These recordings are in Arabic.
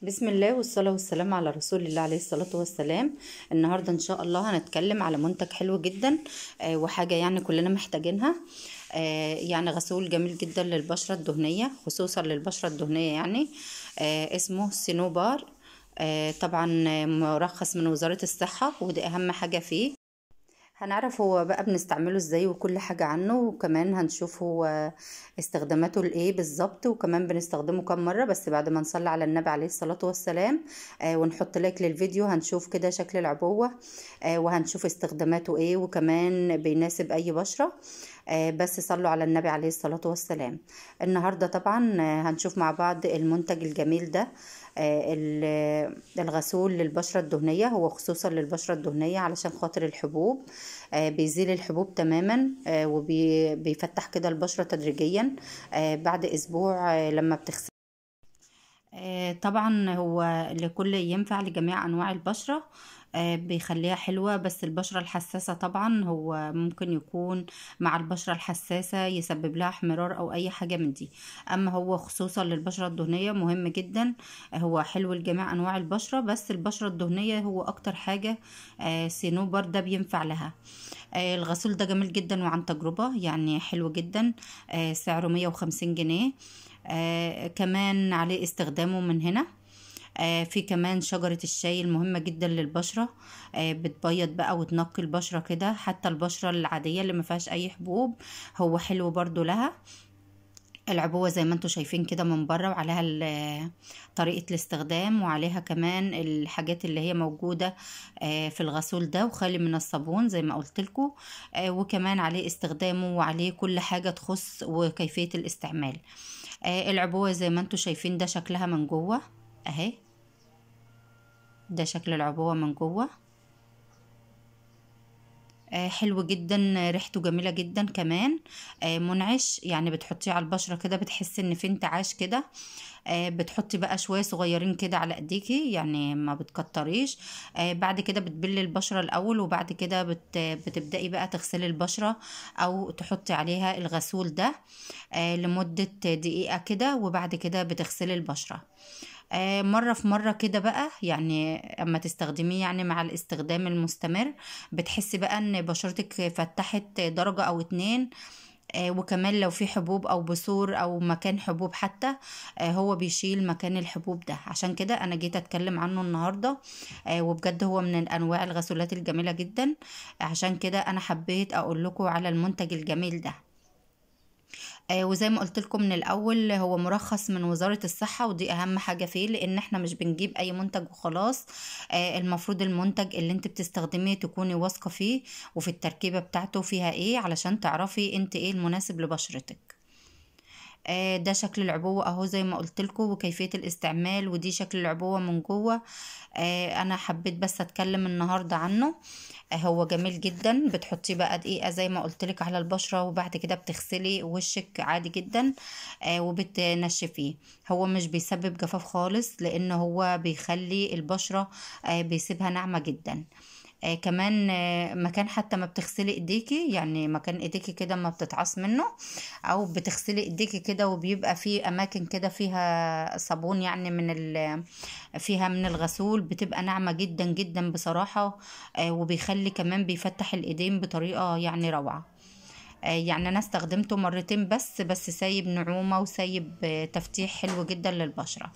بسم الله والصلاة والسلام على رسول الله عليه الصلاة والسلام. النهاردة إن شاء الله هنتكلم على منتج حلو جدا، وحاجة يعني كلنا محتاجينها. يعني غسول جميل جدا للبشرة الدهنية، خصوصا للبشرة الدهنية يعني. اسمه سينوبار. طبعا مرخص من وزارة الصحة، ودي أهم حاجة فيه. هنعرف هو بقى بنستعمله ازاي وكل حاجة عنه، وكمان هنشوف هو استخداماته لايه بالظبط، وكمان بنستخدمه كم مرة بس بعد ما نصلي على النبي عليه الصلاة والسلام. ونحط لايك للفيديو، هنشوف كده شكل العبوة. وهنشوف استخداماته ايه، وكمان بيناسب اي بشرة. بس صلوا على النبي عليه الصلاة والسلام. النهاردة طبعا هنشوف مع بعض المنتج الجميل ده. الغسول للبشرة الدهنية، هو خصوصا للبشرة الدهنية علشان خاطر الحبوب. بيزيل الحبوب تماما، وبيفتح كده البشرة تدريجيا بعد اسبوع لما بتغسل. طبعا هو لكل ينفع لجميع انواع البشرة. بيخليها حلوة، بس البشرة الحساسة طبعا هو ممكن يكون مع البشرة الحساسة يسبب لها احمرار او اي حاجة من دي. اما هو خصوصا للبشرة الدهنية مهم جدا. هو حلو لجميع انواع البشرة، بس البشرة الدهنية هو اكتر حاجة. سينوبر ده بينفع لها. الغسول ده جميل جدا وعن تجربة يعني حلو جدا. سعره 150 جنيه. كمان عليه استخدامه من هنا. في كمان شجرة الشاي المهمة جدا للبشرة. بتبيض بقى وتنقي البشرة كده، حتى البشرة العادية اللي ما فيهاش اي حبوب هو حلو برضو لها. العبوة زي ما انتوا شايفين كده من بره، وعليها طريقة الاستخدام، وعليها كمان الحاجات اللي هي موجودة في الغسول ده، وخالي من الصابون زي ما قلت لكم. وكمان عليه استخدامه، وعليه كل حاجة تخص وكيفية الاستعمال. العبوة زي ما انتوا شايفين ده شكلها من جوه اهي. ده شكل العبوة من جوه. حلو جدا، ريحته جميلة جدا كمان. منعش يعني، بتحطيه على البشرة كده بتحس ان في انتعاش كده. بتحطي بقى شوية صغيرين كده على ايديكي، يعني ما بتكتريش. بعد كده بتبلي البشرة الاول، وبعد كده بتبدأي بقى تغسلي البشرة، او تحطي عليها الغسول ده لمدة دقيقة كده، وبعد كده بتغسلي البشرة مرة في مرة كده بقى. يعني اما تستخدميه يعني مع الاستخدام المستمر، بتحسي بقى ان بشرتك فتحت درجة او اتنين. وكمان لو في حبوب او بثور او مكان حبوب حتى، هو بيشيل مكان الحبوب ده. عشان كده انا جيت اتكلم عنه النهاردة. وبجد هو من انواع الغسولات الجميلة جدا. عشان كده انا حبيت اقول لكم على المنتج الجميل ده. وزي ما قلت لكم من الاول، هو مرخص من وزارة الصحة، ودي اهم حاجة فيه، لان احنا مش بنجيب اي منتج وخلاص. المفروض المنتج اللي انت بتستخدميه تكوني واثقة فيه، وفي التركيبة بتاعته فيها ايه، علشان تعرفي انت ايه المناسب لبشرتك. ده شكل العبوة اهو زي ما قلت لكم، وكيفية الاستعمال، ودي شكل العبوة من جوه. انا حبيت بس اتكلم النهاردة عنه. هو جميل جدا. بتحطيه بقى دقيقة زي ما قلتلك على البشرة، وبعد كده بتغسلي وشك عادي جدا. وبتنشفيه. هو مش بيسبب جفاف خالص، لان هو بيخلي البشرة بيسيبها ناعمة جدا. كمان مكان حتى ما بتغسلي ايديكي، يعني مكان ايديكي كده ما بتتعص منه، او بتغسلي ايديكي كده وبيبقى في اماكن كده فيها صابون، يعني فيها من الغسول، بتبقى ناعمة جدا جدا بصراحة. وبيخلي كمان بيفتح الايدين بطريقة يعني روعة. يعني انا استخدمته مرتين بس سايب نعومة، وسايب تفتيح حلو جدا للبشرة.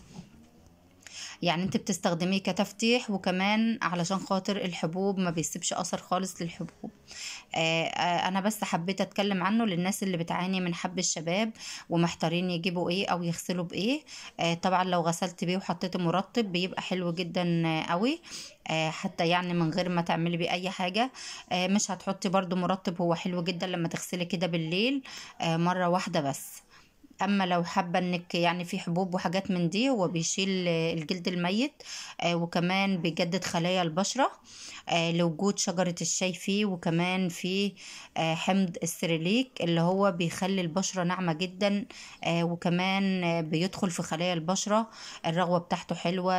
يعني انت بتستخدميه كتفتيح، وكمان علشان خاطر الحبوب ما بيسيبش اثر خالص للحبوب. انا بس حبيت اتكلم عنه للناس اللي بتعاني من حب الشباب، ومحتارين يجيبوا ايه او يغسلوا بايه. طبعا لو غسلت بيه وحطيت مرطب بيبقى حلو جدا قوي. حتى يعني من غير ما تعملي بيه اي حاجة. مش هتحطي برضو مرطب، هو حلو جدا لما تغسلي كده بالليل مرة واحدة بس. اما لو حابه انك يعني في حبوب وحاجات من دي، هو بيشيل الجلد الميت. وكمان بيجدد خلايا البشره لوجود شجره الشاي فيه، وكمان في حمض السيريليك اللي هو بيخلي البشره ناعمه جدا. وكمان بيدخل في خلايا البشره. الرغوه بتاعته حلوه،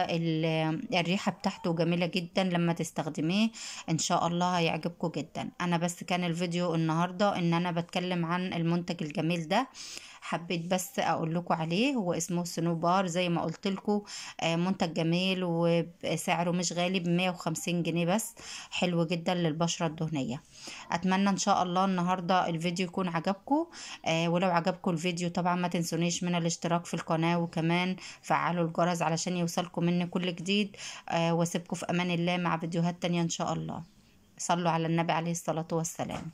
الريحه بتاعته جميله جدا لما تستخدميه. ان شاء الله هيعجبكم جدا. انا بس كان الفيديو النهارده ان انا بتكلم عن المنتج الجميل ده. حبيت بس اقول لكم عليه. هو اسمه سنوبار زي ما قلت لكم. منتج جميل وسعره مش غالي، ب150 جنيه بس. حلو جدا للبشرة الدهنية. اتمنى ان شاء الله النهاردة الفيديو يكون عجبكم. ولو عجبكم الفيديو طبعا ما تنسونيش من الاشتراك في القناة، وكمان فعلوا الجرس علشان يوصلكم مني كل جديد. واسيبكم في امان الله مع فيديوهات تانية ان شاء الله. صلوا على النبي عليه الصلاة والسلام.